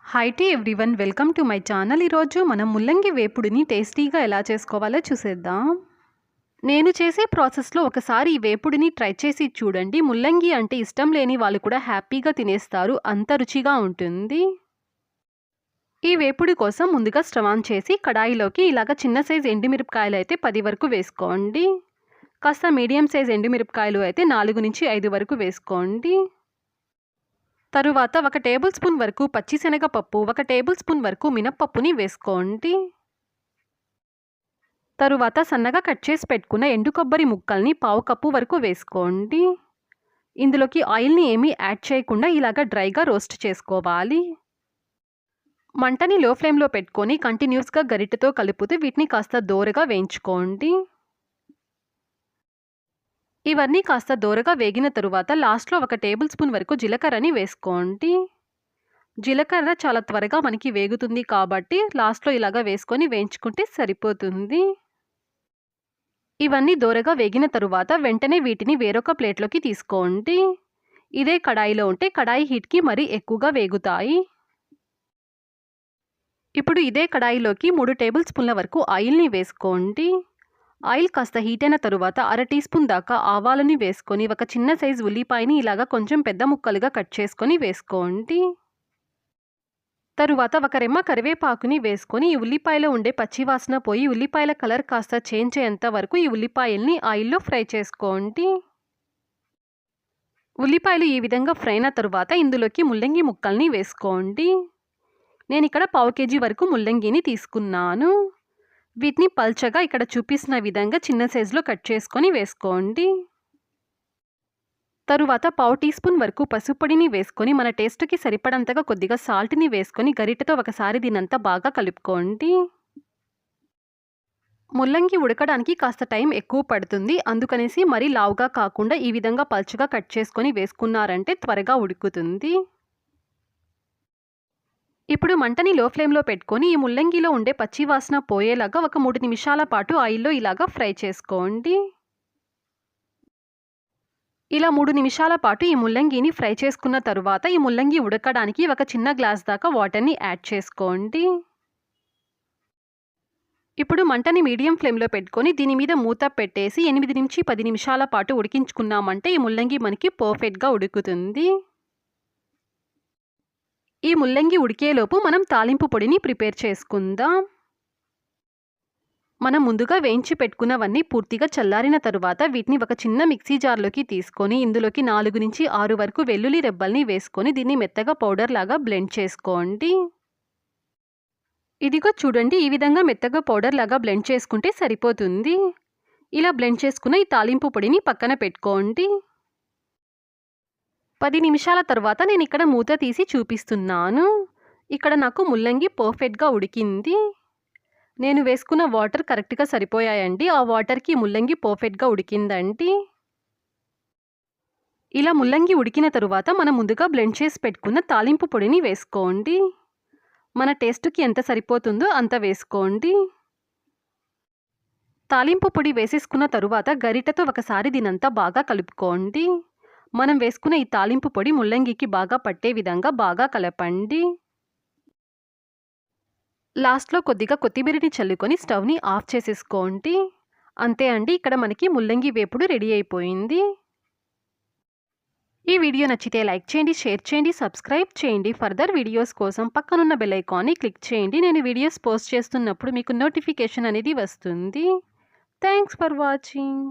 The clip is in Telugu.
Hi to everyone, welcome to my channel. ఈరోజు మనం ముల్లంగి వేపుడిని టేస్టీగా ఎలా చేసుకోవాలో చూసేద్దాం. నేను చేసే ప్రాసెస్లో ఒకసారి ఈ వేపుడిని ట్రై చేసి చూడండి. ముల్లంగి అంటే ఇష్టం లేని వాళ్ళు కూడా హ్యాపీగా తినేస్తారు, అంత రుచిగా ఉంటుంది. ఈ వేపుడి కోసం ముందుగా స్టవ్ ఆన్ చేసి కడాయిలోకి ఇలాగ చిన్న సైజ్ ఎండుమిరపకాయలు అయితే 10 వరకు వేసుకోండి. కాస్త మీడియం సైజ్ ఎండుమిరపకాయలు అయితే 4 నుంచి 5 వరకు వేసుకోండి. తరువాత 1 టేబుల్ స్పూన్ వరకు పచ్చిశనగపప్పు, 1 టేబుల్ స్పూన్ వరకు మినప్పప్పుని వేసుకోండి. తరువాత సన్నగా కట్ చేసి పెట్టుకున్న ఎండు కొబ్బరి ముక్కల్ని 1/2 కప్పు వరకు వేసుకోండి. ఇందులోకి ఆయిల్ని ఏమీ యాడ్ చేయకుండా ఇలాగ డ్రైగా రోస్ట్ చేసుకోవాలి. మంటని లో ఫ్లేమ్లో పెట్టుకొని కంటిన్యూస్గా గరిటెతో కలుపుతూ వీటిని కాస్త దోరగా వేయించుకోండి. ఇవన్నీ కాస్త దోరగా వేగిన తరువాత లాస్ట్లో 1 టేబుల్ స్పూన్ వరకు జీలకర్రని వేసుకోండి. జీలకర్ర చాలా త్వరగా మనకి వేగుతుంది కాబట్టి లాస్ట్లో ఇలాగా వేసుకొని వేయించుకుంటే సరిపోతుంది. ఇవన్నీ దోరగా వేగిన తరువాత వెంటనే వీటిని వేరొక ప్లేట్లోకి తీసుకోండి. ఇదే కడాయిలో ఉంటే కడాయి హీట్కి మరీ ఎక్కువగా వేగుతాయి. ఇప్పుడు ఇదే కడాయిలోకి 3 టేబుల్ స్పూన్ల వరకు ఆయిల్ని వేసుకోండి. ఆయిల్ కాస్త హీట్ అయిన తరువాత 1/2 టీ స్పూన్ దాకా ఆవాలని వేసుకొని 1 చిన్న సైజు ఉల్లిపాయని ఇలాగా కొంచెం పెద్ద ముక్కలుగా కట్ చేసుకొని వేసుకోండి. తరువాత 1 రెమ్మ కరివేపాకుని వేసుకొని ఈ ఉల్లిపాయలో ఉండే పచ్చివాసన పోయి ఉల్లిపాయల కలర్ కాస్త చేంజ్ అయ్యేంత వరకు ఈ ఉల్లిపాయల్ని ఆయిల్లో ఫ్రై చేసుకోండి. ఉల్లిపాయలు ఈ విధంగా ఫ్రై అయిన తరువాత ఇందులోకి ముల్లంగి ముక్కల్ని వేసుకోండి. నేను ఇక్కడ 1/2 కేజీ వరకు ముల్లంగిని తీసుకున్నాను. వీటిని పల్చగా ఇక్కడ చూపిస్తున్న విధంగా చిన్న సైజులో కట్ చేసుకొని వేసుకోండి. తరువాత 1/2 టీ స్పూన్ వరకు పసుపు పొడిని వేసుకొని మన టేస్ట్కి సరిపడంతగా కొద్దిగా సాల్ట్ని వేసుకొని గరిటెతో ఒకసారి దీనంతా బాగా కలుపుకోండి. ముల్లంగి ఉడకడానికి కాస్త టైం ఎక్కువ పడుతుంది, అందుకనేసి మరీ లావుగా కాకుండా ఈ విధంగా పల్చగా కట్ చేసుకొని వేసుకున్నారంటే త్వరగా ఉడుకుతుంది. ఇప్పుడు మంటని లో ఫ్లేమ్లో పెట్టుకొని ఈ ముల్లంగిలో ఉండే పచ్చివాసన పోయేలాగా 3 నిమిషాల పాటు ఆయిల్లో ఇలాగా ఫ్రై చేసుకోండి. ఇలా 3 నిమిషాల పాటు ఈ ముల్లంగిని ఫ్రై చేసుకున్న తరువాత ఈ ముల్లంగి ఉడకడానికి 1 చిన్న గ్లాస్ దాకా వాటర్ని యాడ్ చేసుకోండి. ఇప్పుడు మంటని మీడియం ఫ్లేమ్లో పెట్టుకొని దీని మీద మూత పెట్టేసి 8 నుంచి 10 నిమిషాల పాటు ఉడికించుకున్నామంటే ఈ ముల్లంగి మనకి పర్ఫెక్ట్గా ఉడుకుతుంది. ఈ ముల్లంగి ఉడికేలోపు మనం తాలింపు పొడిని ప్రిపేర్ చేసుకుందాం. మనం ముందుగా వేయించి పెట్టుకున్నవన్నీ పూర్తిగా చల్లారిన తరువాత వీటిని 1 చిన్న మిక్సీ జార్లోకి తీసుకొని ఇందులోకి 4 నుంచి 6 వరకు వెల్లుల్లి రెబ్బల్ని వేసుకొని దీన్ని మెత్తగా పౌడర్ లాగా బ్లెండ్ చేసుకోండి. ఇదిగో చూడండి, ఈ విధంగా మెత్తగా పౌడర్ లాగా బ్లెండ్ చేసుకుంటే సరిపోతుంది. ఇలా బ్లెండ్ చేసుకున్న ఈ తాలింపు పొడిని పక్కన పెట్టుకోండి. 10 నిమిషాల తర్వాత నేను ఇక్కడ మూత తీసి చూపిస్తున్నాను. ఇక్కడ నాకు ముల్లంగి పర్ఫెక్ట్గా ఉడికింది. నేను వేసుకున్న వాటర్ కరెక్ట్గా సరిపోయాయండి. ఆ వాటర్కి ముల్లంగి పర్ఫెక్ట్గా ఉడికిందండి. ఇలా ముల్లంగి ఉడికిన తరువాత మనం ముందుగా బ్లెండ్ చేసి పెట్టుకున్న తాలింపు పొడిని వేసుకోండి. మన టేస్ట్కి ఎంత సరిపోతుందో అంత వేసుకోండి. తాలింపు పొడి వేసేసుకున్న తరువాత గరిటెతో ఒకసారి దీనంతా బాగా కలుపుకోండి. మనం వేసుకున్న ఈ తాలింపు పొడి ముల్లంగికి బాగా పట్టే విధంగా బాగా కలపండి. లాస్ట్లో కొద్దిగా కొత్తిమీరని చల్లుకొని స్టవ్ని ఆఫ్ చేసేసుకోండి. అంతే అండి, ఇక్కడ మనకి ముల్లంగి వేపుడు రెడీ అయిపోయింది. ఈ వీడియో నచ్చితే లైక్ చేయండి, షేర్ చేయండి, సబ్స్క్రైబ్ చేయండి. ఫర్దర్ వీడియోస్ కోసం పక్కనున్న బెల్ ఐకాన్ని క్లిక్ చేయండి. నేను వీడియోస్ పోస్ట్ చేస్తున్నప్పుడు మీకు నోటిఫికేషన్ అనేది వస్తుంది. Thanks for watching.